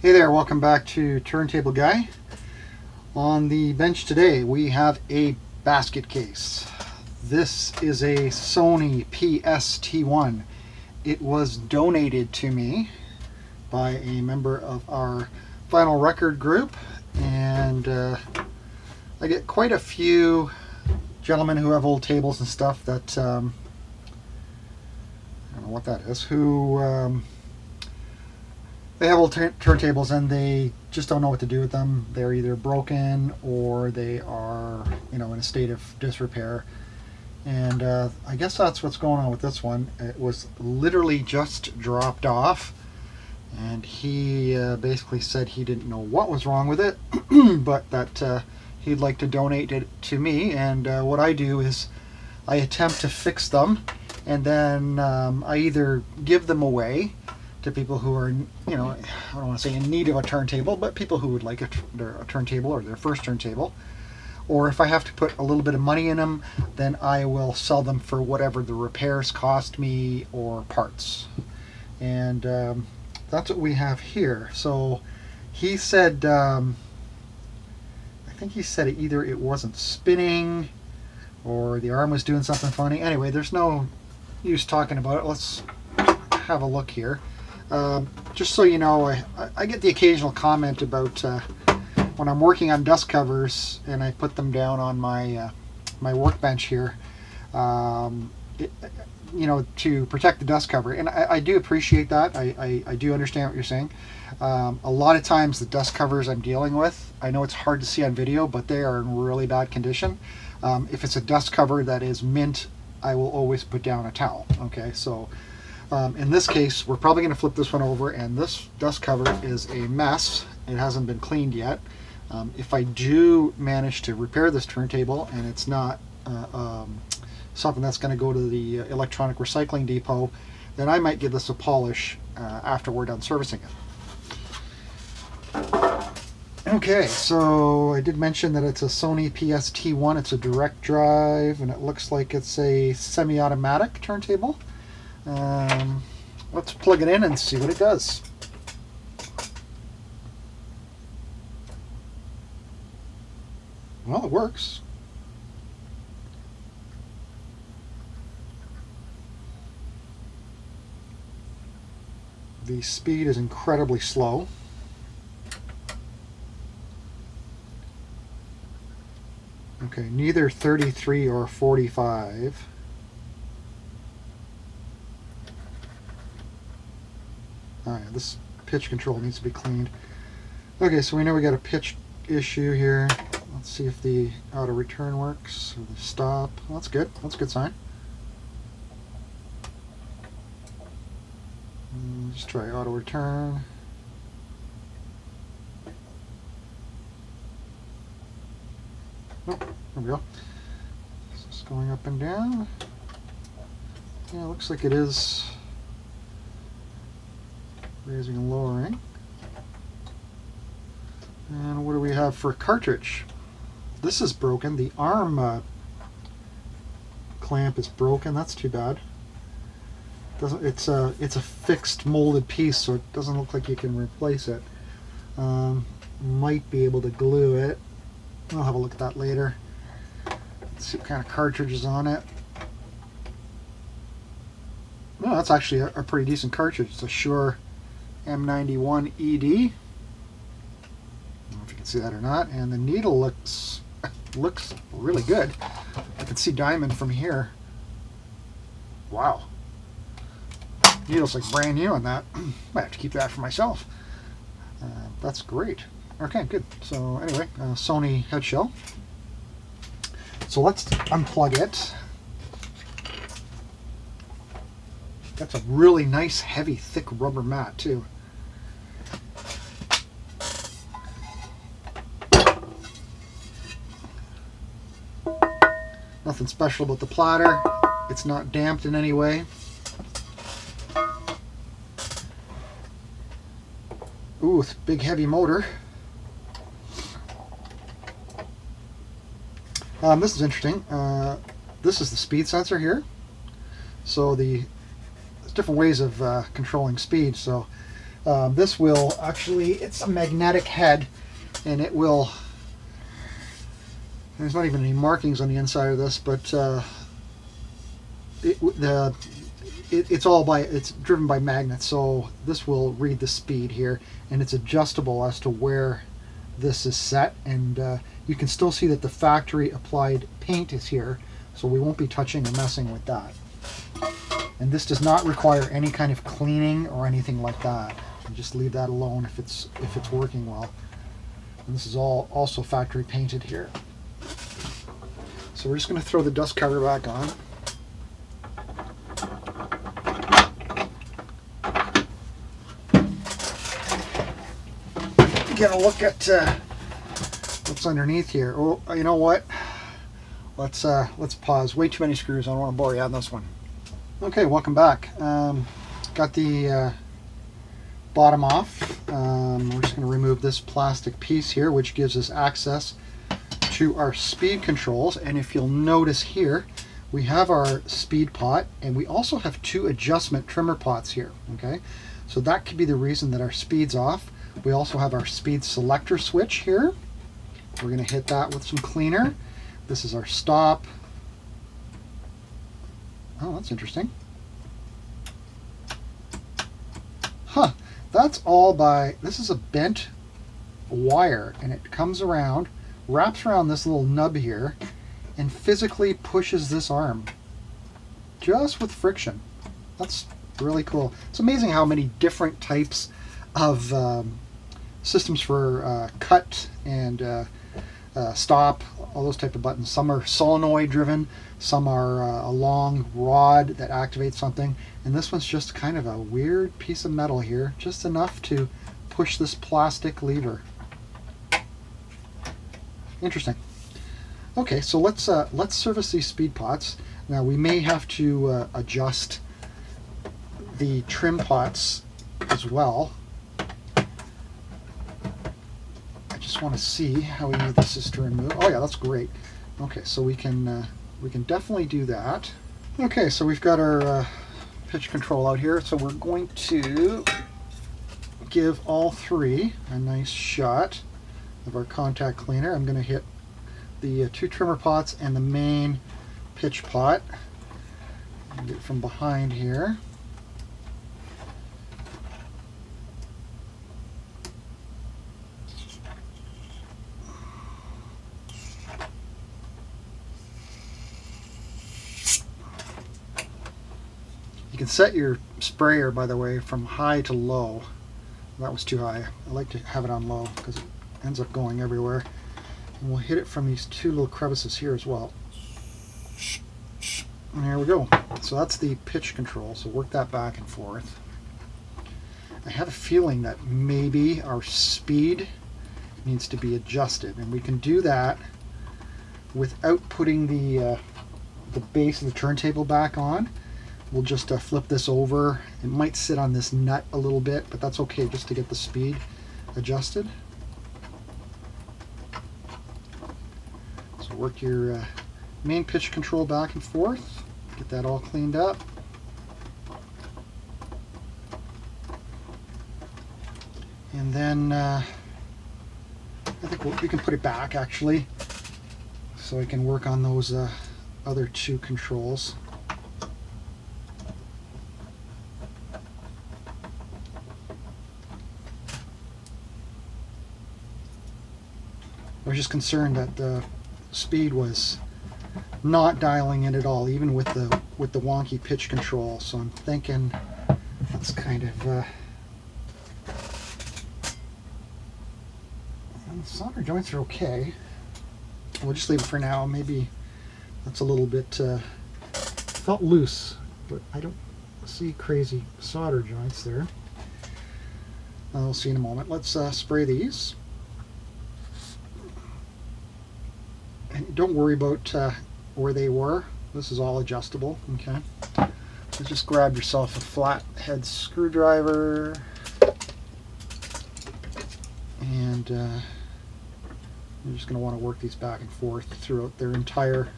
Hey there, welcome back to Turntable Guy. On the bench today we have a basket case. This is a Sony PS-T1. It was donated to me by a member of our vinyl record group, and I get quite a few gentlemen who have old tables and stuff that I don't know what that is, who they have old turntables and they just don't know what to do with them. They're either broken or they are, in a state of disrepair. And I guess that's what's going on with this one. It was literally just dropped off, and he basically said he didn't know what was wrong with it, but that he'd like to donate it to me. And what I do is I attempt to fix them, and then I either give them away to people who are, I don't want to say in need of a turntable, but people who would like a turntable or their first turntable. Or if I have to put a little bit of money in them, then I will sell them for whatever the repairs cost me or parts. And that's what we have here. So he said, I think he said either it wasn't spinning or the arm was doing something funny. Anyway, there's no use talking about it. Let's have a look here. Just so you know, I get the occasional comment about when I'm working on dust covers and I put them down on my my workbench here, to protect the dust cover. And I do appreciate that. I do understand what you're saying. A lot of times the dust covers I'm dealing with, I know it's hard to see on video, but they are in really bad condition. If it's a dust cover that is mint, I will always put down a towel. Okay, so in this case, we're probably going to flip this one over, and this dust cover is a mess. It hasn't been cleaned yet. If I do manage to repair this turntable and it's not something that's going to go to the electronic recycling depot, then I might give this a polish after we're done servicing it. Okay, so I did mention that it's a Sony PS-T1. It's a direct drive, and it looks like it's a semi-automatic turntable. Let's plug it in and see what it does. Well, it works. The speed is incredibly slow. Okay, neither 33 or 45. Alright, this pitch control needs to be cleaned. Okay, so we know we got a pitch issue here. Let's see if the auto return works, or the stop. Well, that's good. That's a good sign. Just try auto return. Oh, there we go. So it's going up and down. Yeah, it looks like it is raising and lowering. And what do we have for cartridge? This is broken. The arm clamp is broken. That's too bad. It's a fixed molded piece, so it doesn't look like you can replace it. Might be able to glue it. I'll have a look at that later. Let's see what kind of cartridge is on it. No, that's actually a pretty decent cartridge. It's a Shure M91 ED. I don't know if you can see that or not. And the needle looks really good. I can see diamond from here. Wow. Needle's like brand new on that. Might have to keep that for myself. That's great. Okay, good. So anyway, Sony head shell. So let's unplug it. That's a really nice, heavy, thick rubber mat too. Nothing special about the platter. It's not damped in any way. Ooh, it's a big heavy motor. This is interesting. This is the speed sensor here. So there's different ways of controlling speed. So This will actually, it's a magnetic head, and it will, there's not even any markings on the inside of this, but it's driven by magnets, so this will read the speed here, and it's adjustable as to where this is set, and you can still see that the factory applied paint is here, so we won't be touching or messing with that. And this does not require any kind of cleaning or anything like that. You just leave that alone if it's working well. And this is all also factory painted here. So we're just going to throw the dust cover back on. Get a look at what's underneath here. Oh, you know what? Let's pause. Way too many screws. I don't want to bore you on this one. Okay, welcome back. Got the bottom off. We're just going to remove this plastic piece here, which gives us access to our speed controls. And if you'll notice here, we have our speed pot, and we also have two adjustment trimmer pots here. Okay, so that could be the reason that our speed's off. We also have our speed selector switch here. We're going to hit that with some cleaner. This is our stop. Oh, that's interesting. Huh, that's all by, this is a bent wire, and it comes around, wraps around this little nub here, and physically pushes this arm just with friction. That's really cool. It's amazing how many different types of systems for cut and stop, all those type of buttons. Some are solenoid driven, some are a long rod that activates something, and this one's just kind of a weird piece of metal here, just enough to push this plastic lever. Interesting. Okay, so let's service these speed pots. Now we may have to adjust the trim pots as well. I just want to see how easy this is to remove. Oh yeah, that's great. Okay, so we can definitely do that. Okay, so we've got our pitch control out here, so we're going to give all three a nice shot of our contact cleaner. I'm going to hit the two trimmer pots and the main pitch pot. Get it from behind here. You can set your sprayer, by the way, from high to low. That was too high. I like to have it on low because it ends up going everywhere. And we'll hit it from these two little crevices here as well. And there we go. So that's the pitch control. So work that back and forth. I have a feeling that maybe our speed needs to be adjusted, and we can do that without putting the base of the turntable back on. We'll just flip this over. It might sit on this nut a little bit, but that's okay just to get the speed adjusted. So work your main pitch control back and forth. Get that all cleaned up. And then I think we can put it back actually, so I can work on those other two controls. I was just concerned that the speed was not dialing in at all, even with the wonky pitch control. So I'm thinking that's kind of the solder joints are okay. We'll just leave it for now. Maybe that's a little bit felt loose, but I don't see crazy solder joints there. We'll see in a moment. Let's spray these. And don't worry about where they were. This is all adjustable. Okay. So just grab yourself a flat head screwdriver, and you're just going to want to work these back and forth throughout their entire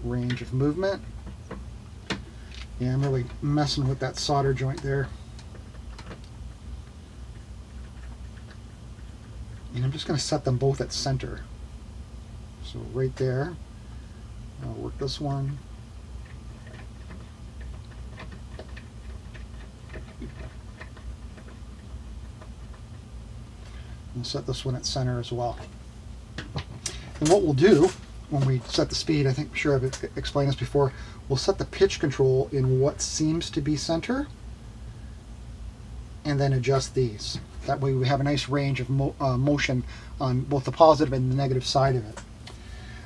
range of movement. Yeah, I'm really messing with that solder joint there. And I'm just going to set them both at center. So right there. I'll work this one. And set this one at center as well. And what we'll do when we set the speed, I think, sure I've explained this before, we'll set the pitch control in what seems to be center and then adjust these. That way we have a nice range of motion on both the positive and the negative side of it.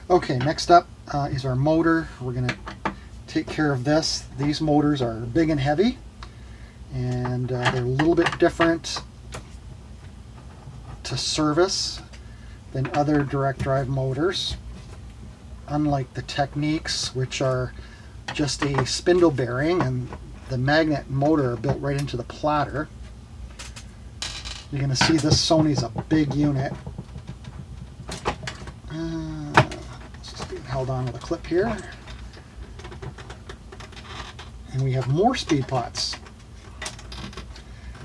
Okay, next up is our motor. We're going to take care of this. These motors are big and heavy, and they're a little bit different to service than other direct drive motors. Unlike the Techniques, which are just a spindle bearing and the magnet motor are built right into the platter. You're going to see this Sony's a big unit. It's just being held on with a clip here. And we have more speed pots.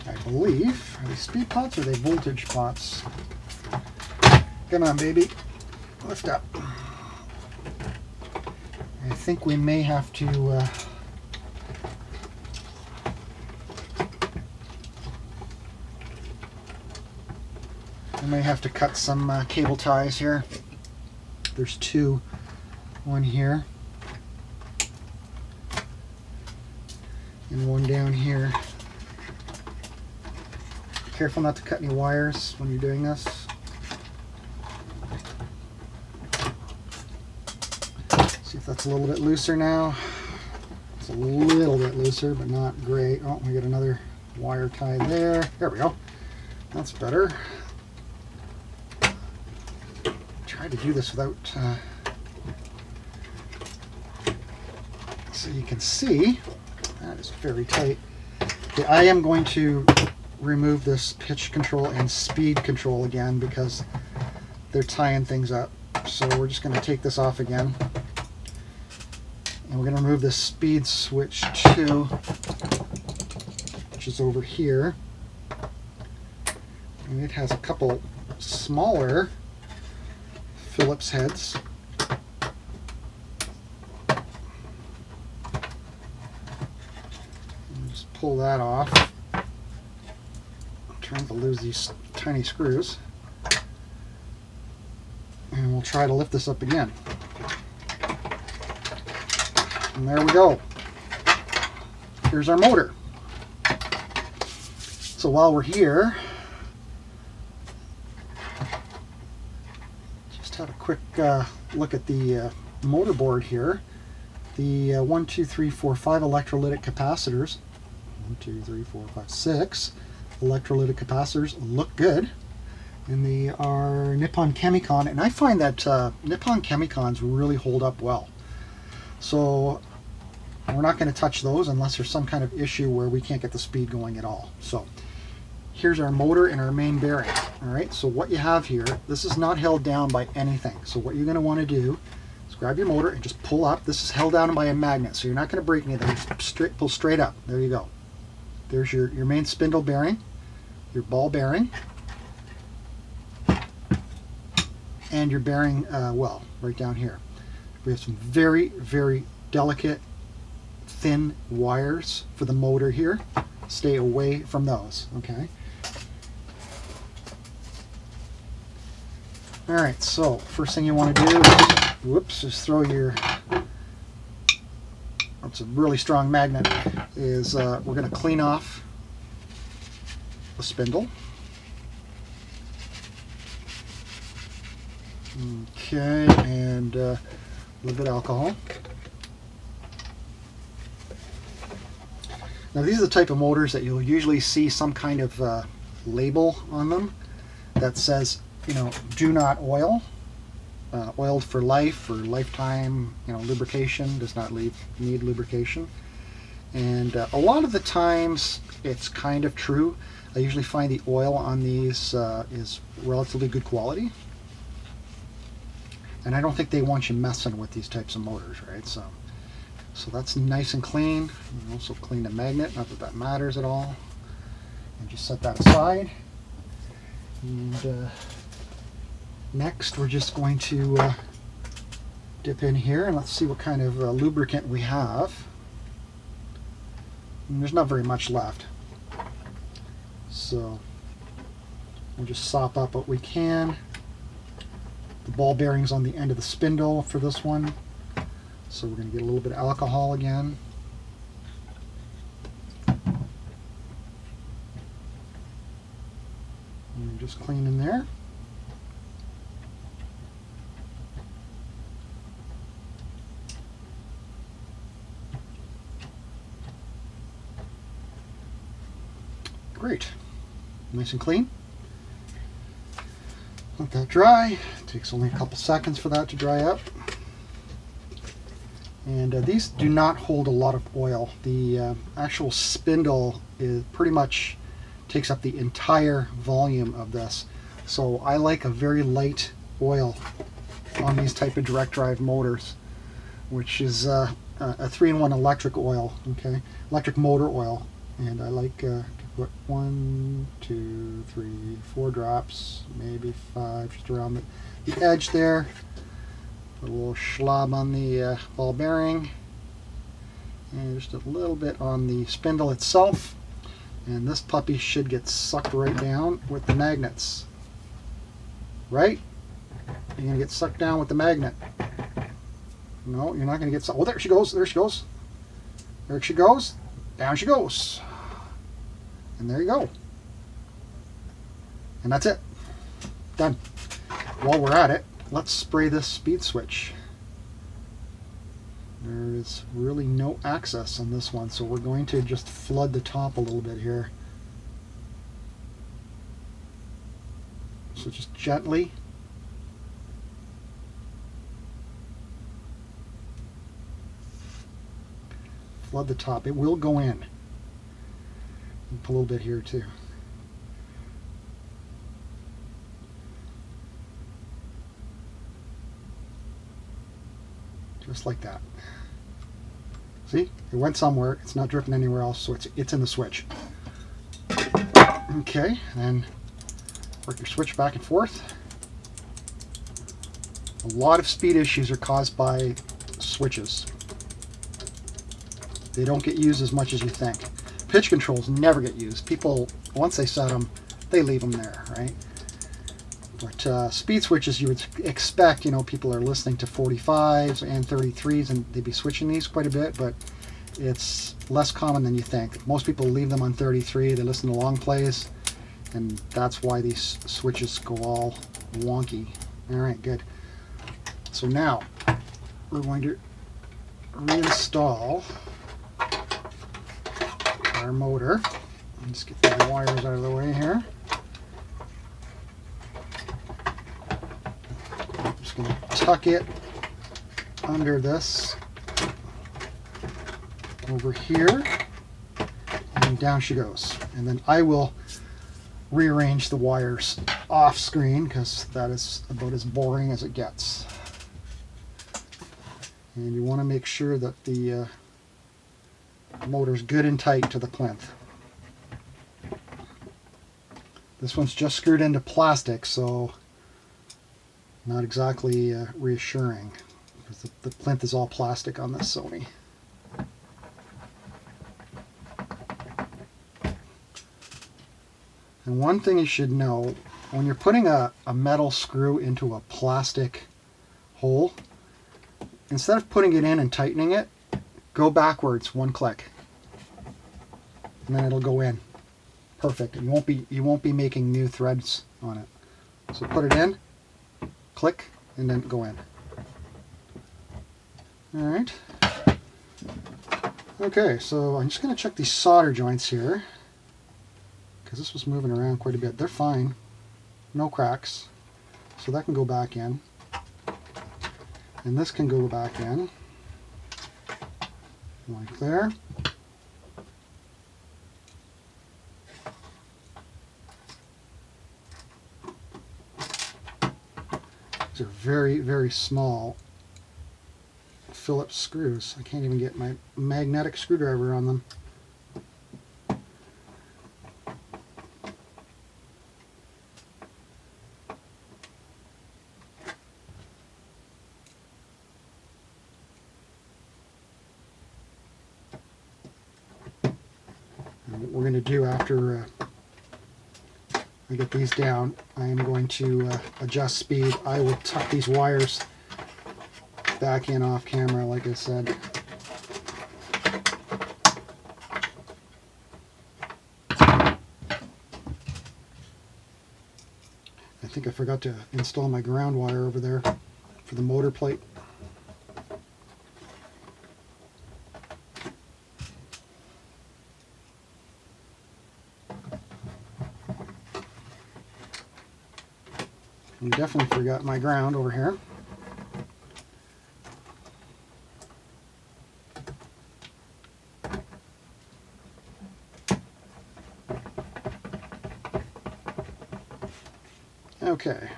I believe. Are they speed pots or are they voltage pots? Come on, baby. Lift up. I think we may have to cut some cable ties here. There's two. One here and one down here. Be careful not to cut any wires when you're doing this. See if that's a little bit looser now. It's a little bit looser, but not great. Oh, we got another wire tie there. There we go. That's better. Try to do this without so you can see that is very tight. Okay, I am going to remove this pitch control and speed control again because they're tying things up. So we're just going to take this off again. And we're going to remove this speed switch too, which is over here. And it has a couple smaller Phillips heads. And just pull that off. I'm trying to lose these tiny screws. And we'll try to lift this up again. And there we go. Here's our motor. So while we're here, just have a quick look at the motor board here. The 1, 2, 3, 4, 5 electrolytic capacitors. 1, 2, 3, 4, 5, 6 electrolytic capacitors look good. And they are Nippon Chemicon. And I find that Nippon Chemicons really hold up well. So we're not going to touch those unless there's some kind of issue where we can't get the speed going at all. So here's our motor and our main bearing. All right, so what you have here, this is not held down by anything. So what you're going to want to do is grab your motor and just pull up. This is held down by a magnet, so you're not going to break anything. Just pull straight up. There you go. There's your main spindle bearing, your ball bearing, and your bearing well right down here. We have some very, very delicate, thin wires for the motor here. Stay away from those, okay? All right, so first thing you want to do, whoops, is throw your, it's a really strong magnet, is we're going to clean off the spindle. Okay, and a little bit of alcohol. Now these are the type of motors that you'll usually see some kind of label on them that says, you know, do not oil, oiled for life or lifetime, you know, lubrication, does not need lubrication. And a lot of the times it's kind of true. I usually find the oil on these is relatively good quality. And I don't think they want you messing with these types of motors, right? So that's nice and clean. And also clean the magnet, not that that matters at all. And just set that aside. And Next, we're just going to dip in here and let's see what kind of lubricant we have. And there's not very much left, so we'll just sop up what we can. The ball bearing's on the end of the spindle for this one, so we're going to get a little bit of alcohol again. And just clean in there. Great. Nice and clean. Let that dry. It takes only a couple seconds for that to dry up. And these do not hold a lot of oil. The actual spindle is pretty much takes up the entire volume of this. So I like a very light oil on these type of direct drive motors, which is a 3-in-1 electric oil, okay, electric motor oil. And I like to put 1, 2, 3, 4 drops, maybe 5, just around the edge there. Put a little schlob on the ball bearing, and just a little bit on the spindle itself. And this puppy should get sucked right down with the magnets. Right? You're going to get sucked down with the magnet. No, you're not going to get sucked. Oh, there she goes. There she goes. There she goes. Down she goes. And there you go. And that's it. Done. While we're at it, let's spray this speed switch. There is really no access on this one, so we're going to just flood the top a little bit here. So just gently. Flood the top. It will go in. A little bit here too. Just like that. See, it went somewhere. It's not dripping anywhere else, so it's in the switch. Okay, then work your switch back and forth. A lot of speed issues are caused by switches. They don't get used as much as you think. Pitch controls never get used. People, once they set them, they leave them there, right? But speed switches, you would expect, you know, people are listening to 45s and 33s, and they'd be switching these quite a bit, but it's less common than you think. Most people leave them on 33, they listen to long plays, and that's why these switches go all wonky. All right, good. So now, we're going to reinstall our motor. Let's get the wires out of the way here. I'm just going to tuck it under this over here, and down she goes. And then I will rearrange the wires off screen because that is about as boring as it gets. And you want to make sure that the motor's good and tight to the plinth. This one's just screwed into plastic, so not exactly reassuring, because the plinth is all plastic on this Sony. And one thing you should know, when you're putting a metal screw into a plastic hole, instead of putting it in and tightening it, go backwards 1 click, and then it'll go in. Perfect. You won't be making new threads on it. So put it in, click, and then go in. All right. Okay, so I'm just going to check these solder joints here, because this was moving around quite a bit. They're fine, no cracks, so that can go back in, and this can go back in like there. These are very, very small Phillips screws. I can't even get my magnetic screwdriver on them. And what we're going to do after I get these down, I am going to adjust speed. I will tuck these wires back in off camera, like I said. I think I forgot to install my ground wire over there for the motor plate. I definitely forgot my ground over here. Okay,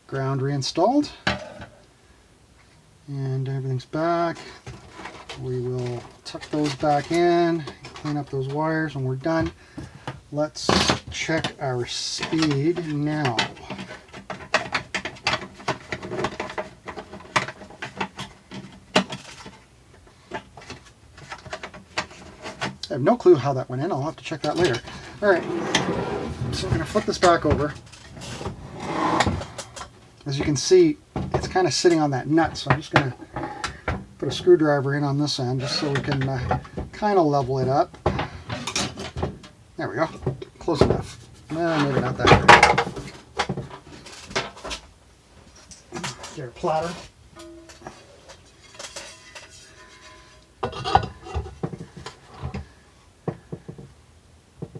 ground reinstalled, and everything's back. We will tuck those back in, clean up those wires, and we're done. Let's check our speed now. I have no clue how that went in. I'll have to check that later. All right, so we're going to flip this back over. As you can see, it's kind of sitting on that nut, so I'm just going to put a screwdriver in on this end just so we can kind of level it up. There we go. Close enough. Maybe not that great. Get our platter.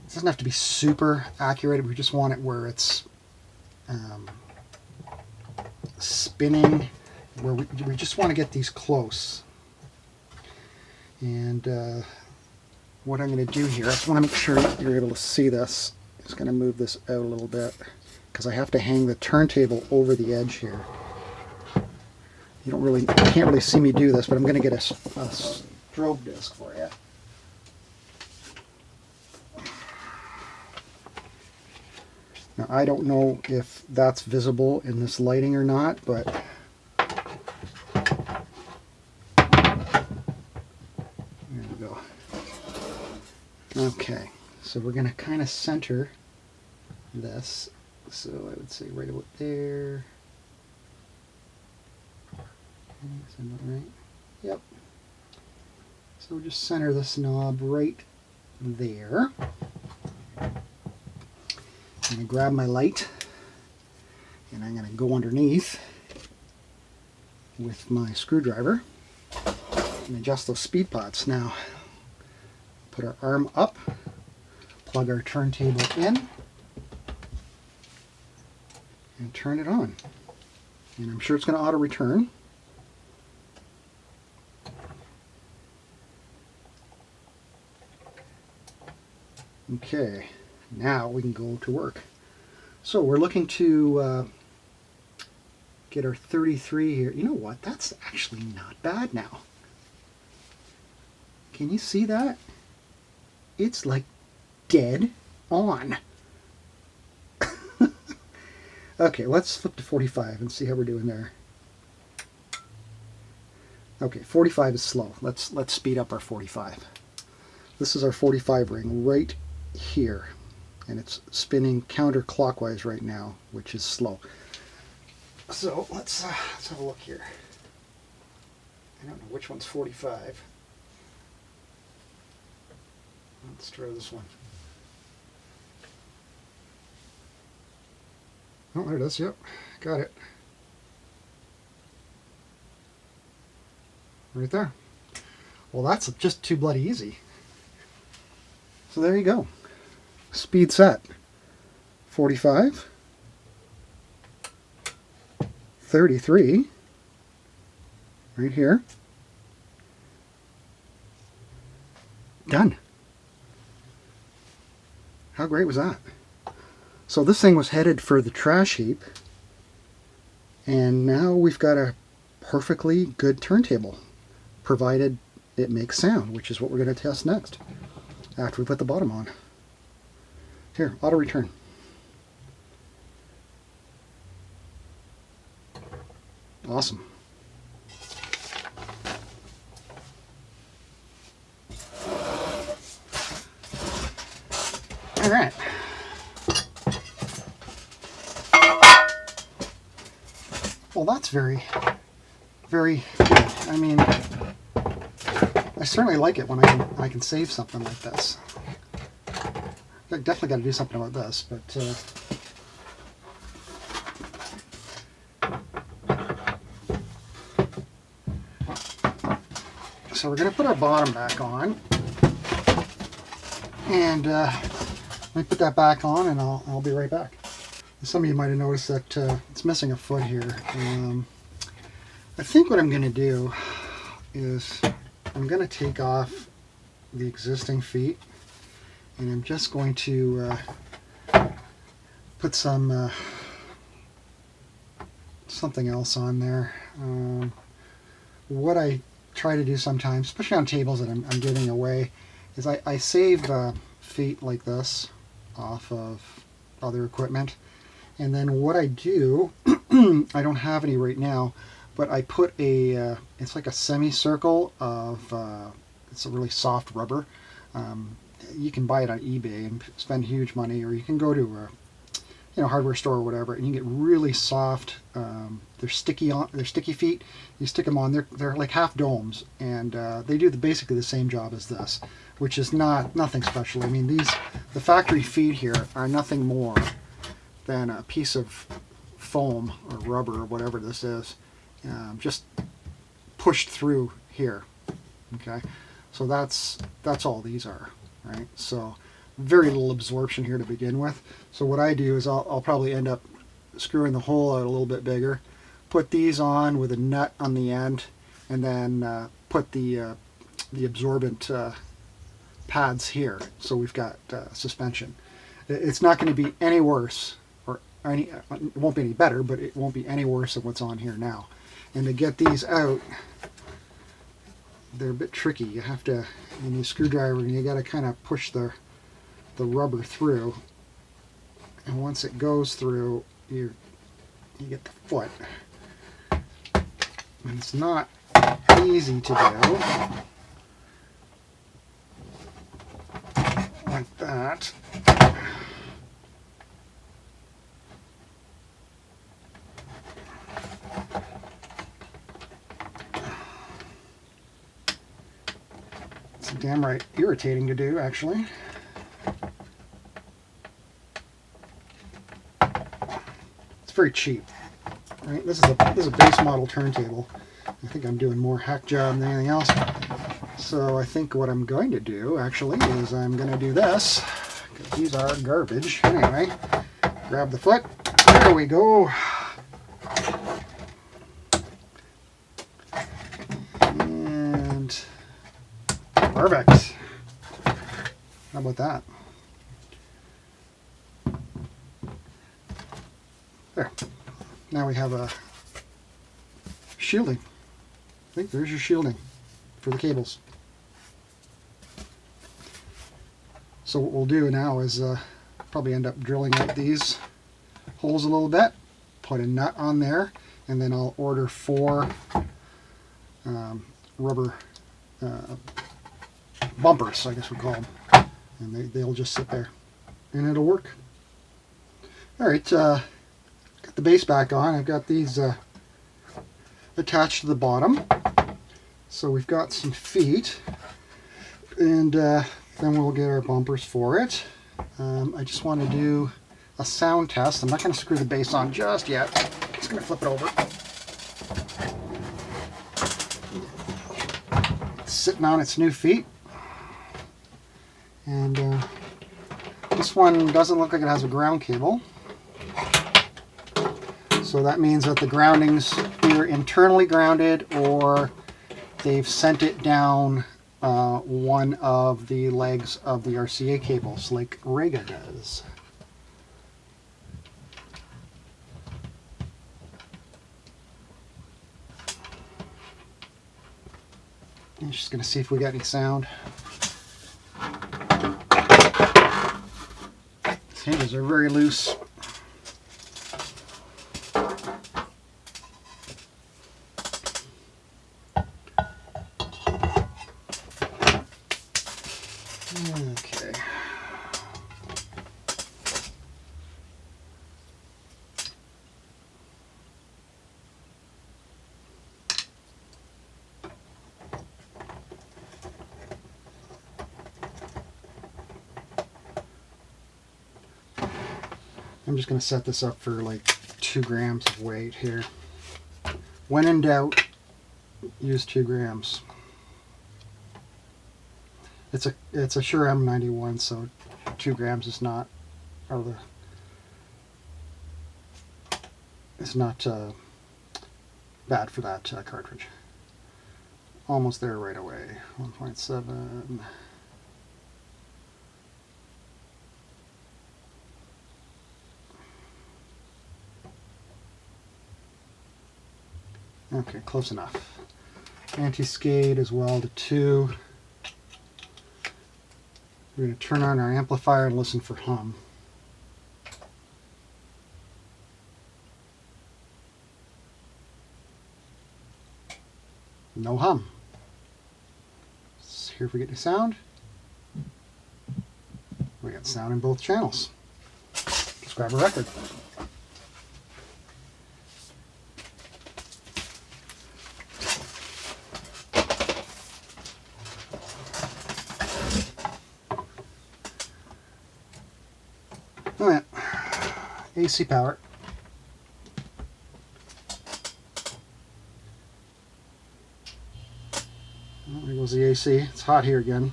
It doesn't have to be super accurate. We just want it where it's spinning, where we just want to get these close. And what I'm going to do here, I just want to make sure you're able to see this. I'm just going to move this out a little bit because I have to hang the turntable over the edge here. You can't really see me do this, but I'm going to get a strobe disc for you. Now, I don't know if that's visible in this lighting or not, but there we go. Okay, so we're going to kind of center this. So I would say right about there. Is that not right? Yep. So we'll just center this knob right there. I'm going to grab my light and I'm going to go underneath with my screwdriver and adjust those speed pots. Now, put our arm up, plug our turntable in, and turn it on. And I'm sure it's going to auto return. Okay. Now we can go to work. So we're looking to get our 33 here. You know what? That's actually not bad now. Can you see that? It's like dead on. Okay, let's flip to 45 and see how we're doing there. Okay, 45 is slow. Let's speed up our 45. This is our 45 ring right here. And it's spinning counterclockwise right now, which is slow. So let's have a look here. I don't know which one's 45. Let's try this one. Oh, there it is. Yep, got it. Right there. Well, that's just too bloody easy. So there you go. Speed set. 45. 33. Right here. Done. How great was that? So this thing was headed for the trash heap, and now we've got a perfectly good turntable, provided it makes sound, which is what we're going to test next after we put the bottom on. Here, auto return. Awesome. All right. Well, that's very, very good. I mean, I certainly like it when I can save something like this. I definitely got to do something about this, but so we're going to put our bottom back on, and let me put that back on, and I'll be right back. Some of you might have noticed that it's missing a foot here. I think what I'm going to do is I'm going to take off the existing feet, and I'm just going to put some something else on there. What I try to do sometimes, especially on tables that I'm giving away, is I save feet like this off of other equipment, and then what I do, I don't have any right now, but I put a it's like a semicircle of it's a really soft rubber. You can buy it on eBay and spend huge money, or you can go to a hardware store or whatever, and you can get really soft. They're sticky feet. You stick them on. They're like half domes, and they do basically the same job as this, which is nothing special. I mean, the factory feet here are nothing more than a piece of foam or rubber or whatever this is, just pushed through here. Okay, so that's all these are, right? So very little absorption here to begin with. So what I do is I'll probably end up screwing the hole out a little bit bigger, put these on with a nut on the end, and then put the absorbent pads here, so we've got suspension. It's not going to be any worse, or it won't be any better, but it won't be any worse than what's on here now. And to get these out, they're a bit tricky. You have to, in your screwdriver, and you got to kind of push the rubber through, and once it goes through, you get the foot. And it's not easy to do like that. It's damn right irritating to do, actually. It's very cheap, right? This is a base model turntable. I think I'm doing more hack job than anything else. So I think what I'm going to do, actually, is I'm going to do this, because these are garbage. Anyway, grab the foot. There we go. And perfect. How about that? There. Now we have a shielding. I think there's your shielding for the cables. So what we'll do now is probably end up drilling out these holes a little bit, put a nut on there, and then I'll order 4 rubber bumpers, I guess we call them, and they'll just sit there, and it'll work. All right, got the base back on. I've got these attached to the bottom, so we've got some feet, and then we'll get our bumpers for it. I just want to do a sound test. I'm not going to screw the base on just yet. I'm just going to flip it over. It's sitting on its new feet, and this one doesn't look like it has a ground cable. So that means that the grounding's either internally grounded or they've sent it down one of the legs of the RCA cables, like Rega does. I'm just going to see if we got any sound. These hinges are very loose. Okay. I'm just going to set this up for like 2 grams of weight here. When in doubt, use 2 grams. It's a Shure M91, so 2 grams is not, it's not bad for that cartridge. Almost there right away. 1.7. Okay, close enough. Anti-skate as well to 2. We're going to turn on our amplifier and listen for hum. No hum. So here if we get the sound. We got sound in both channels. Let's grab a record. Oh yeah, AC power. Well, there goes the AC. It's hot here again.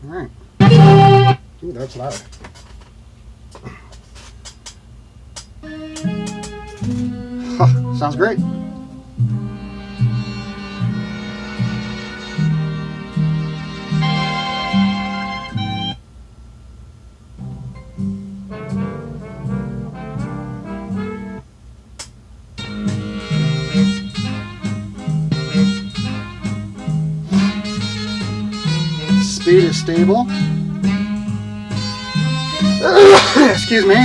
All right. Ooh, that's loud. Huh, sounds great. Speed is stable. Excuse me.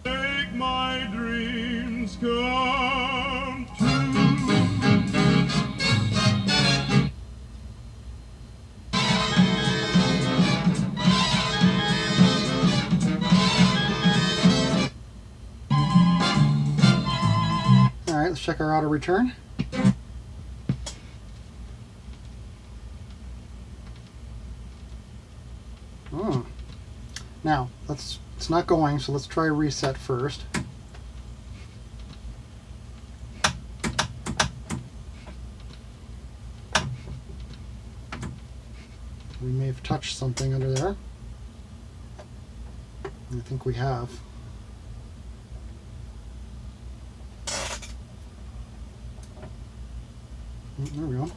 Make my dreams come true. All right, let's check our auto return. Now, it's not going, so let's try reset first. We may have touched something under there. I think we have. There we go.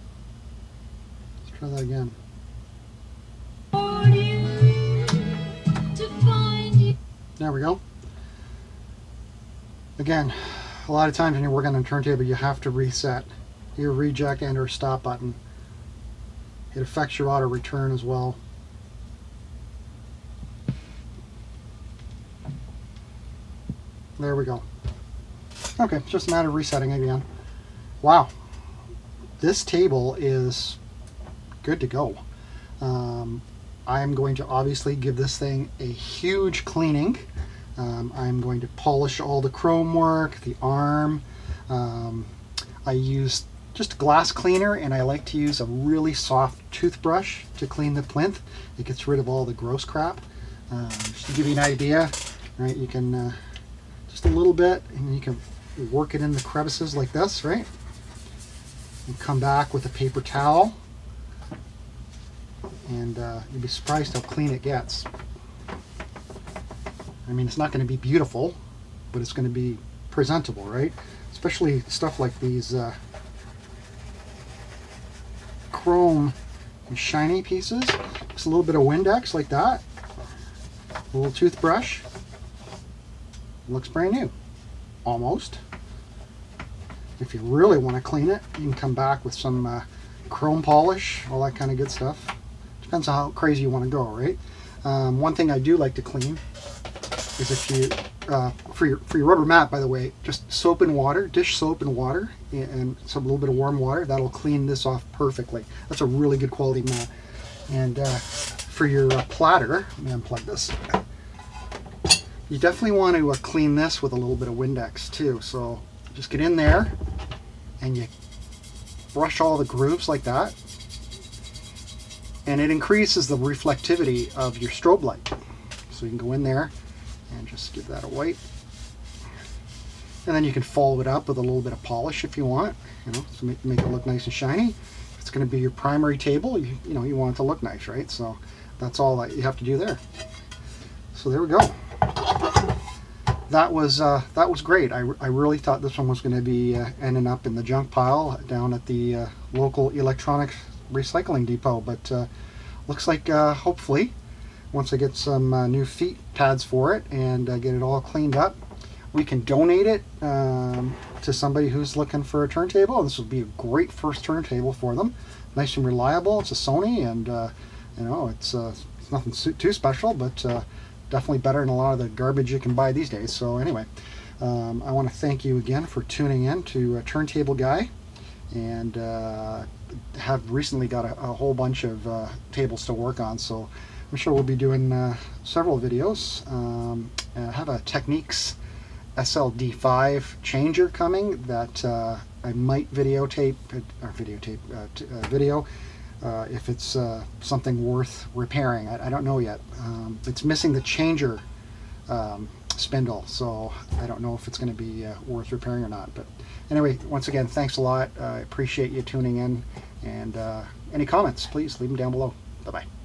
Let's try that again. There we go. Again, a lot of times when you're working on a turntable, you have to reset your reject and or stop button. It affects your auto return as well. There we go. Okay, it's just a matter of resetting again. Wow. This table is good to go. I'm going to obviously give this thing a huge cleaning. I'm going to polish all the chrome work, the arm. I use just a glass cleaner, and I like to use a really soft toothbrush to clean the plinth. It gets rid of all the gross crap. Just to give you an idea, right? You can just a little bit, and you can work it in the crevices like this, right? And come back with a paper towel. And you'd be surprised how clean it gets. I mean, it's not going to be beautiful, but it's going to be presentable, right? Especially stuff like these chrome and shiny pieces. Just a little bit of Windex like that. A little toothbrush. Looks brand new. Almost. If you really want to clean it, you can come back with some chrome polish, all that kind of good stuff. Depends on how crazy you want to go, right? One thing I do like to clean is if you, for your rubber mat, by the way, just soap and water, dish soap and water, and some little bit of warm water. That'll clean this off perfectly. That's a really good quality mat. And for your platter, let me unplug this. You definitely want to clean this with a little bit of Windex too. So just get in there and you brush all the grooves like that. and it increases the reflectivity of your strobe light. So you can go in there and just give that a wipe. And then you can follow it up with a little bit of polish if you want, to make it look nice and shiny. If it's going to be your primary table, you want it to look nice, right? So that's all that you have to do there. So there we go. That was great. I really thought this one was going to be ending up in the junk pile down at the local electronics recycling depot, but looks like hopefully once I get some new feet pads for it and get it all cleaned up, we can donate it to somebody who's looking for a turntable. This would be a great first turntable for them. Nice and reliable. It's a Sony, and it's nothing too special, but definitely better than a lot of the garbage you can buy these days. So anyway, I want to thank you again for tuning in to Turntable Guy, and have recently got a whole bunch of tables to work on. So I'm sure we'll be doing several videos. I have a Techniques SLD5 changer coming that I might videotape if it's something worth repairing. I don't know yet. It's missing the changer spindle, so I don't know if it's going to be worth repairing or not. But anyway, once again, thanks a lot. I appreciate you tuning in, and any comments, please leave them down below. Bye-bye.